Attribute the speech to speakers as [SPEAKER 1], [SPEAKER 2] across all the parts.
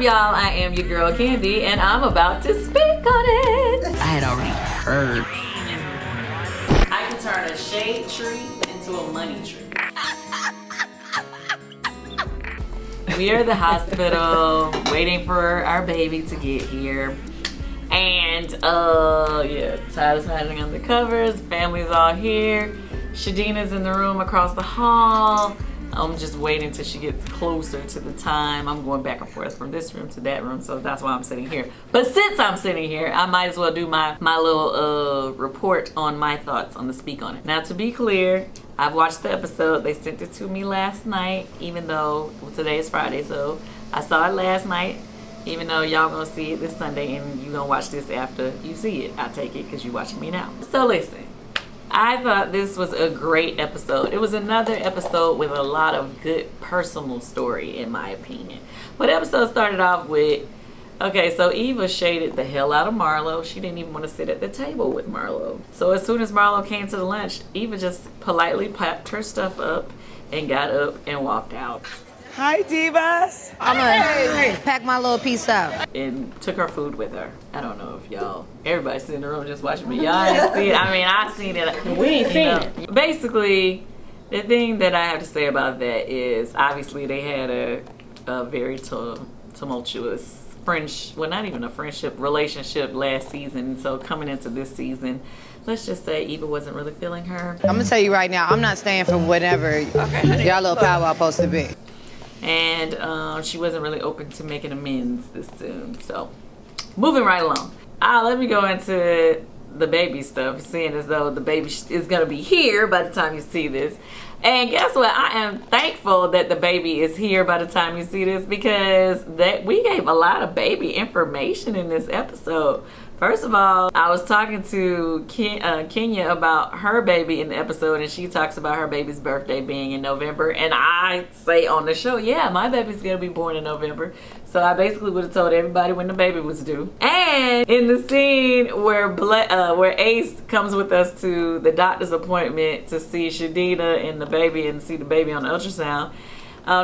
[SPEAKER 1] up, y'all? I am your girl Candy, and I'm about to speak on it.
[SPEAKER 2] I had already heard.
[SPEAKER 1] I can turn a shade tree into a money tree. We are at the hospital waiting for our baby to get here. And yeah, Tyler's hiding under covers, family's all here. Shadina's in the room across the hall. I'm just waiting till she gets closer to the time. I'm going back and forth from this room to that room, so that's why I'm sitting here. But since I'm sitting here, I might as well do my little report on my thoughts on the speak on it. Now, to be clear, I've watched the episode. They sent it to me last night, even though today is Friday, so I saw it last night. Even though y'all gonna see it this Sunday and you gonna watch this after you see it. I take it because you're watching me now. So listen, I thought this was a great episode. It was another episode with a lot of good personal story, in my opinion. But the episode started off with, okay, so Eva shaded the hell out of Marlo. She didn't even want to sit at the table with Marlo. So as soon as Marlo came to the lunch, Eva just politely packed her stuff up and got up and walked out.
[SPEAKER 3] Hi, divas.
[SPEAKER 2] I'm gonna pack my little piece out.
[SPEAKER 1] And took her food with her. I don't know if y'all, everybody's in the room just watching me. Y'all ain't seen it. I mean, I seen it.
[SPEAKER 3] We ain't seen it.
[SPEAKER 1] Basically, the thing that I have to say about that is obviously they had a very tumultuous friendship, well, not even a friendship, relationship last season. So coming into this season, let's just say Eva wasn't really feeling her.
[SPEAKER 2] I'm gonna tell you right now, I'm not staying for whatever y'all little powwow supposed to be.
[SPEAKER 1] And she wasn't really open to making amends this soon. So, moving right along. Let me go into the baby stuff, seeing as though the baby is going to be here by the time you see this. And guess what? I am thankful that the baby is here by the time you see this, because we gave a lot of baby information in this episode. First of all, I was talking to Kenya about her baby in the episode, and she talks about her baby's birthday being in November. And I say on the show, yeah, my baby's gonna be born in November. So I basically would have told everybody when the baby was due. And in the scene where Ace comes with us to the doctor's appointment to see Shadina and the baby and see the baby on the ultrasound,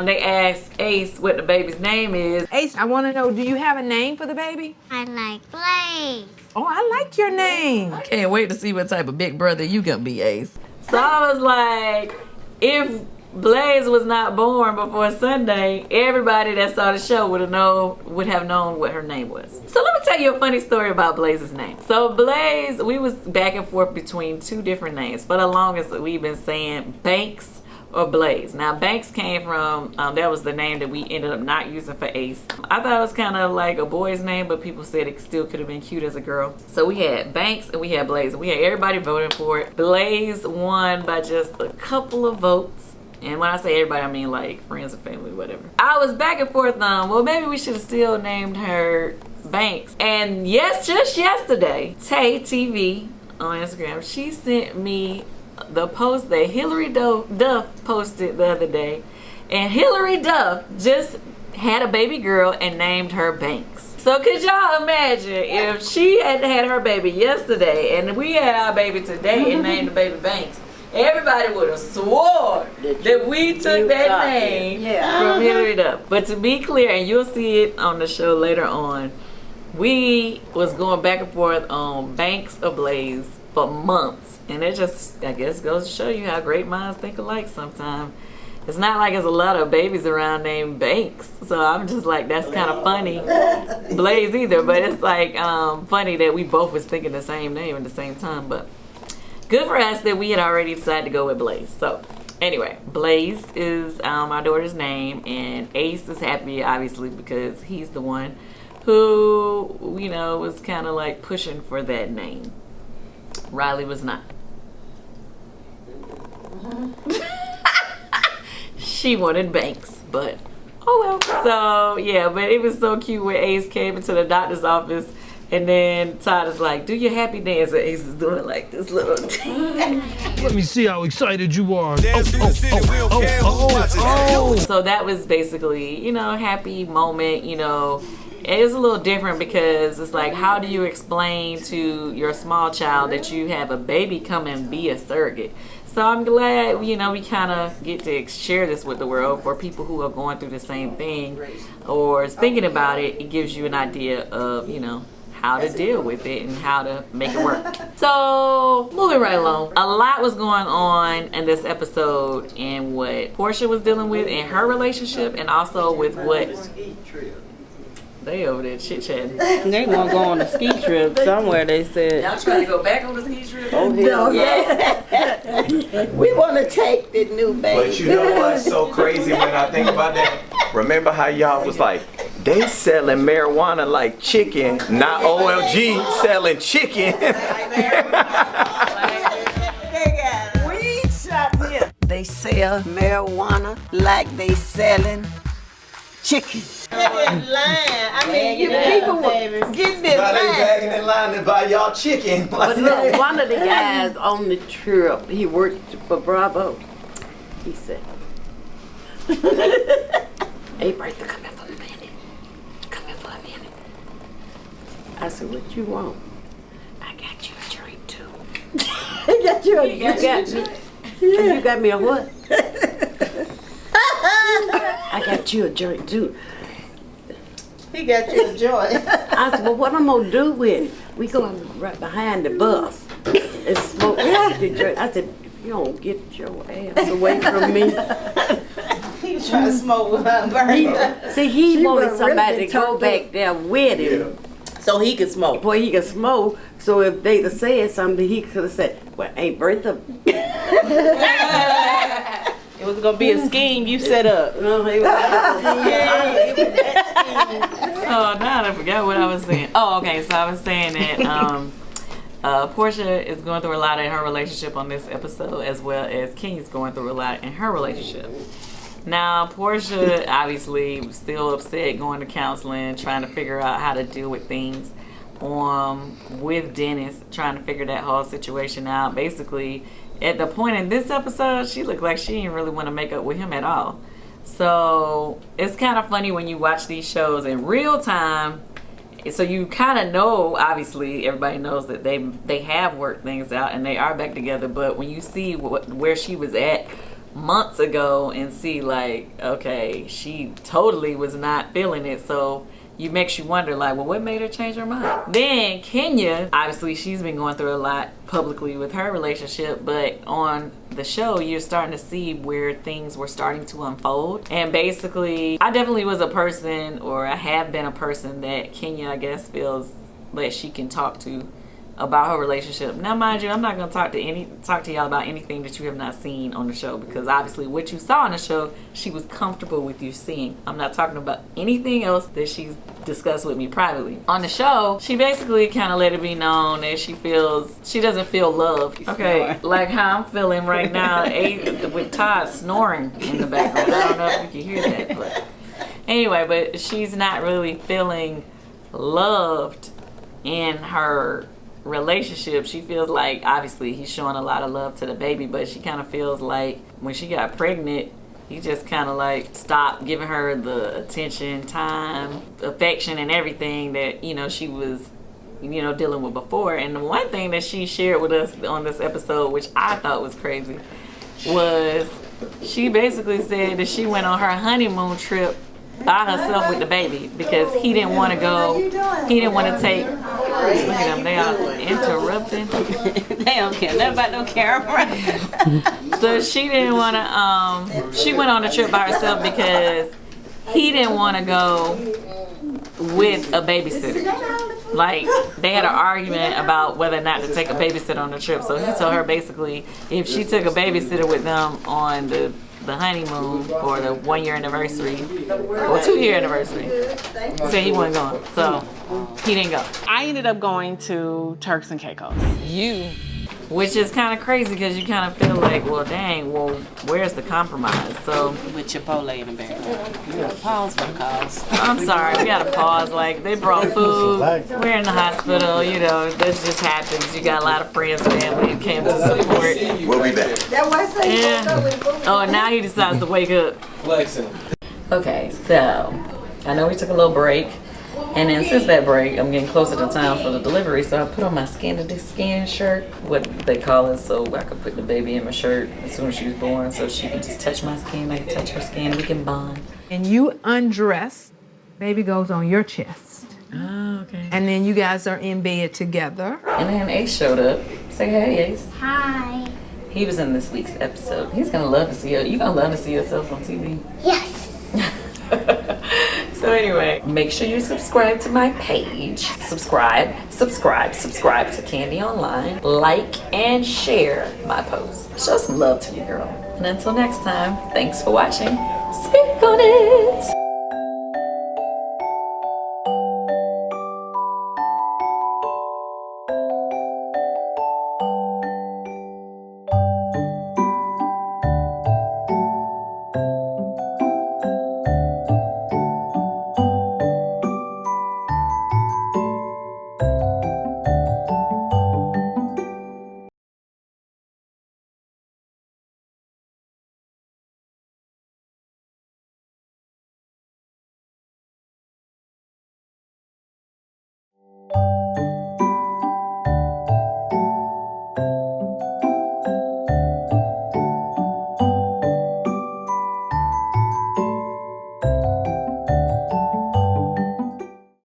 [SPEAKER 1] they asked Ace what the baby's name is.
[SPEAKER 3] Ace, I want to know, do you have a name for the baby?
[SPEAKER 4] I like Blaze.
[SPEAKER 3] Oh, I like your name.
[SPEAKER 1] I can't wait to see what type of big brother you gonna be, Ace. So I was like, if Blaze was not born before Sunday, everybody that saw the show would have known what her name was. So let me tell you a funny story about Blaze's name. So Blaze, we was back and forth between two different names. For the longest, we've been saying Banks or Blaze. Now Banks came from, that was the name that we ended up not using for Ace. I thought it was kind of like a boy's name, but people said it still could have been cute as a girl. So we had Banks and we had Blaze. We had everybody voting for it. Blaze won by just a couple of votes. And when I say everybody, I mean like friends and family, whatever. I was back and forth on, well, maybe we should have still named her Banks. And yes, just yesterday, Tay TV on Instagram, she sent me the post that Hillary Duff posted the other day. And Hillary Duff just had a baby girl and named her Banks. So could y'all imagine if she had had her baby yesterday and we had our baby today and named the baby Banks? Everybody would have swore that we took that name from Hillary Duff. But to be clear, and you'll see it on the show later on, we was going back and forth on Banks or Blaze for months. And it just, I guess, goes to show you how great minds think alike sometimes. It's not like there's a lot of babies around named Banks. So I'm just like, that's kind of funny. Blaze either, but it's like funny that we both was thinking the same name at the same time. But good for us that we had already decided to go with Blaze. So anyway, Blaze is my daughter's name, and Ace is happy obviously because he's the one who, you know, was kind of like pushing for that name. Riley was not. She wanted Banks, but oh well. So yeah, but it was so cute when Ace came into the doctor's office, and then Todd is like, do your happy dance, and Ace is doing like this little dance.
[SPEAKER 5] Let me see how excited you are.
[SPEAKER 1] So that was basically, you know, happy moment, you know. it was a little different because it's like, how do you explain to your small child that you have a baby come and be a surrogate? So I'm glad, we kind of get to share this with the world for people who are going through the same thing or is thinking about it. It gives you an idea of, how to deal with it and how to make it work. So, moving right along. A lot was going on in this episode and what Porsha was dealing with in her relationship and also with what they over there chit-chatting.
[SPEAKER 6] They want to go on a ski trip somewhere, they said.
[SPEAKER 1] Y'all trying to go back on the ski trip?
[SPEAKER 6] Oh, hell yeah. We want to take the new baby.
[SPEAKER 7] But you know what's so crazy when I think about that? Remember how y'all was like, they selling marijuana like chicken, not OLG selling chicken.
[SPEAKER 6] Weed shop here. They sell marijuana like they selling chicken. I mean, you people were getting this
[SPEAKER 7] Now they
[SPEAKER 6] line.
[SPEAKER 7] bagging in line to buy y'all chicken.
[SPEAKER 8] But look, one of the guys on the trip, he worked for Bravo. He said, "Hey, Bertha, come here for a minute. Come here for a minute." I said, "What you want?" "I got you a drink too." "I got you a You got me a what?" "I got you a drink too."
[SPEAKER 6] He got you a joint.
[SPEAKER 8] I said, "Well, what I'm gonna do with it? We going right behind the bus and smoke the drink." I said, "If you don't get your ass away from me."
[SPEAKER 6] He was trying to smoke with her Bertha.
[SPEAKER 8] See, he wanted somebody to go back there with him
[SPEAKER 6] So he could smoke.
[SPEAKER 8] where he could smoke. So if they'd have said something, he could have said, "Well, ain't Bertha?"
[SPEAKER 6] It was going to be a scheme you set up.
[SPEAKER 8] No, he was
[SPEAKER 1] Oh, now I forgot what I was saying. Oh, okay. So I was saying that Porsha is going through a lot in her relationship on this episode, as well as Kenya's going through a lot in her relationship. Now, Porsha obviously was still upset, going to counseling, trying to figure out how to deal with things with Dennis, trying to figure that whole situation out. Basically, at the point in this episode, she looked like she didn't really want to make up with him at all. So it's kind of funny when you watch these shows in real time. So you kind of know, obviously, everybody knows that they have worked things out and they are back together. But when you see where she was at months ago and see like, okay, she totally was not feeling it. So you makes you wonder like, well, what made her change her mind? Then Kenya, obviously she's been going through a lot publicly with her relationship, but on the show you're starting to see where things were starting to unfold. And basically I definitely was a person, or I have been a person, that Kenya, I guess, feels that she can talk to about her relationship. Now mind you, I'm not going to talk to y'all about anything that you have not seen on the show, because obviously what you saw on the show she was comfortable with you seeing. I'm not talking about anything else that she's discussed with me privately. On the show she basically kind of let it be known that she doesn't feel loved. Okay, like how I'm feeling right now with Todd snoring in the background. I don't know if you can hear that, but anyway, but she's not really feeling loved in her relationship. She feels like obviously he's showing a lot of love to the baby, but she kind of feels like when she got pregnant he just kind of like stopped giving her the attention, time, affection, and everything that she was dealing with before. And the one thing that she shared with us on this episode, which I thought was crazy, was she basically said that she went on her honeymoon trip by herself with the baby because he didn't want to go. He didn't want to take. Look at them, they are interrupting.
[SPEAKER 6] They don't care nothing about no camera.
[SPEAKER 1] So she didn't want to. She went on the trip by herself because he didn't want to go with a babysitter. Like they had an argument about whether or not to take a babysitter on the trip. So he told her basically if she took a babysitter with them on the honeymoon or the 1 year anniversary or 2 year anniversary, said he wasn't going, so he didn't go.
[SPEAKER 9] I ended up going to Turks and Caicos.
[SPEAKER 1] Which is kind of crazy because you kind of feel like, well, dang, well, where's the compromise? So
[SPEAKER 6] With Chipotle in the background. You gotta pause for the calls.
[SPEAKER 1] I'm sorry, we gotta pause. Like they brought food, we're in the hospital, this just happens. You got a lot of friends, family who came to support.
[SPEAKER 7] We'll be back.
[SPEAKER 1] Yeah. Oh, and now he decides to wake up.
[SPEAKER 7] Flexing.
[SPEAKER 1] Okay, so I know we took a little break And then since that break, I'm getting closer to time for the delivery, so I put on my skin-to-skin shirt, what they call it, so I could put the baby in my shirt as soon as she was born, so she can just touch my skin, I can touch her skin, we can bond.
[SPEAKER 3] And you undress, baby goes on your chest.
[SPEAKER 1] Oh, okay.
[SPEAKER 3] And then you guys are in bed together.
[SPEAKER 1] And then Ace showed up. Say hey, Ace.
[SPEAKER 4] Hi.
[SPEAKER 1] He was in this week's episode. He's gonna love to see you. You're gonna love to see yourself on TV.
[SPEAKER 4] Yes.
[SPEAKER 1] So anyway, make sure you subscribe to my page. Subscribe to Candy Online. Like and share my posts. Show some love to your girl. And until next time, thanks for watching. Speak on it.